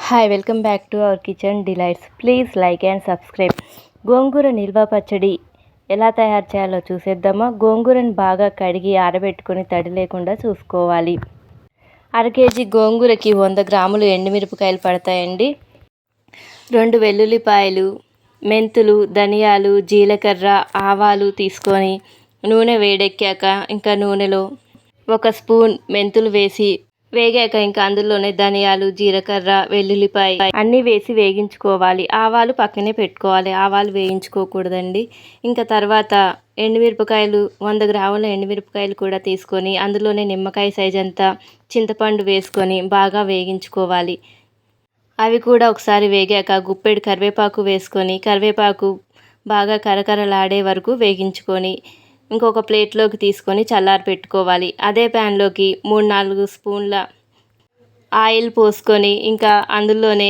Hi welcome back to our kitchen delights. Please like and subscribe. గోంగూర నిల్వ పచ్చడి ఎలా తయారు చేయాలో చూసేద్దామా. గోంగూరను బాగా కడిగి ఆరబెట్టుకొని తడి లేకుండా చూసుకోవాలి. అర కేజీ గోంగూరకి 100 గ్రాములు ఎండుమిరపకాయలు పడతాయండి. 2 వెల్లుల్లిపాయలు, మెంతులు, ధనియాలు, జీలకర్ర, ఆవాలు తీసుకొని నూనె వేడెక్కాక ఇంకా నూనెలో 1 స్పూన్ మెంతులు వేసి వేగాక ఇంకా అందులోనే ధనియాలు, జీలకర్ర, వెల్లుల్లిపాయ అన్నీ వేసి వేగించుకోవాలి. ఆవాలు పక్కనే పెట్టుకోవాలి, ఆవాలు వేయించుకోకూడదండి. ఇంకా తర్వాత ఎండుమిరపకాయలు 100 గ్రాముల ఎండుమిరపకాయలు కూడా తీసుకొని అందులోనే నిమ్మకాయ సైజ్ అంతా చింతపండు వేసుకొని బాగా వేగించుకోవాలి. అవి కూడా ఒకసారి వేగాక గుప్పెడు కరివేపాకు వేసుకొని కరివేపాకు బాగా కరకరలాడే వరకు వేగించుకొని ఇంకొక ప్లేట్లోకి తీసుకొని చల్లారి పెట్టుకోవాలి. అదే ప్యాన్లోకి 3-4 స్పూన్ల ఆయిల్ పోసుకొని ఇంకా అందులోనే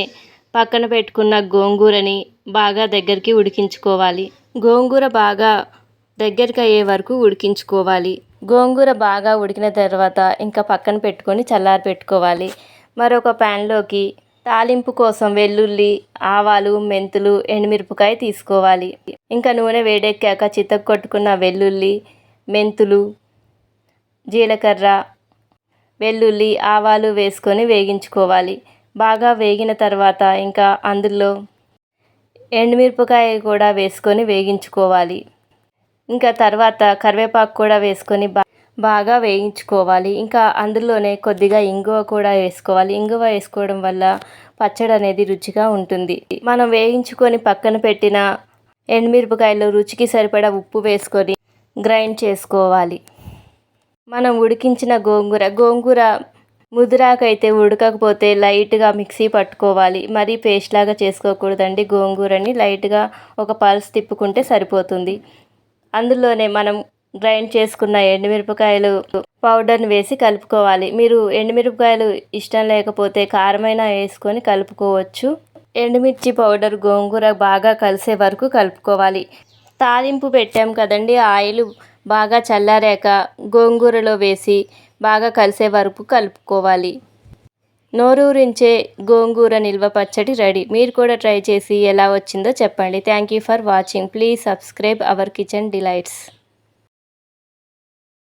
పక్కన పెట్టుకున్న గోంగూరని బాగా దగ్గరికి ఉడికించుకోవాలి. గోంగూర బాగా దగ్గరికి అయ్యే వరకు ఉడికించుకోవాలి. గోంగూర బాగా ఉడికిన తర్వాత ఇంకా పక్కన పెట్టుకొని చల్లారి పెట్టుకోవాలి. మరొక ప్యాన్లోకి తాలింపు కోసం వెల్లుల్లి, ఆవాలు, మెంతులు, ఎండుమిరపకాయ తీసుకోవాలి. ఇంకా నూనె వేడెక్కాక చితక్కొట్టుకున్న వెల్లుల్లి, మెంతులు, జీలకర్ర, వెల్లుల్లి, ఆవాలు వేసుకొని వేగించుకోవాలి. బాగా వేగిన తర్వాత ఇంకా అందులో ఎండుమిరపకాయ కూడా వేసుకొని వేగించుకోవాలి. ఇంకా తర్వాత కరివేపాకు కూడా వేసుకొని బాగా వేయించుకోవాలి. ఇంకా అందులోనే కొద్దిగా ఇంగువ కూడా వేసుకోవాలి. ఇంగువ వేసుకోవడం వల్ల పచ్చడి అనేది రుచిగా ఉంటుంది. మనం వేయించుకొని పక్కన పెట్టిన ఎండుమిరపకాయలు రుచికి సరిపడా ఉప్పు వేసుకొని గ్రైండ్ చేసుకోవాలి. మనం ఉడికించిన గోంగూర ముదిరాకైతే ఉడకకపోతే లైట్గా మిక్సీ పట్టుకోవాలి. మరీ పేస్ట్ లాగా చేసుకోకూడదండి. గోంగూరని లైట్గా ఒక పల్స్ తిప్పుకుంటే సరిపోతుంది. అందులోనే మనం గ్రైండ్ చేసుకున్న ఎండుమిరపకాయలు పౌడర్ని వేసి కలుపుకోవాలి. మీరు ఎండుమిరపకాయలు ఇష్టం లేకపోతే కారమైనా వేసుకొని కలుపుకోవచ్చు. ఎండుమిర్చి పౌడర్ గోంగూర బాగా కలిసే వరకు కలుపుకోవాలి. తాలింపు పెట్టాం కదండి, ఆయిల్ బాగా చల్లారాక గోంగూరలో వేసి బాగా కలిసే వరకు కలుపుకోవాలి. నోరూరించే గోంగూర నిల్వ పచ్చడి రెడీ. మీరు కూడా ట్రై చేసి ఎలా వచ్చిందో చెప్పండి. Thank you for watching. Please subscribe our kitchen delights.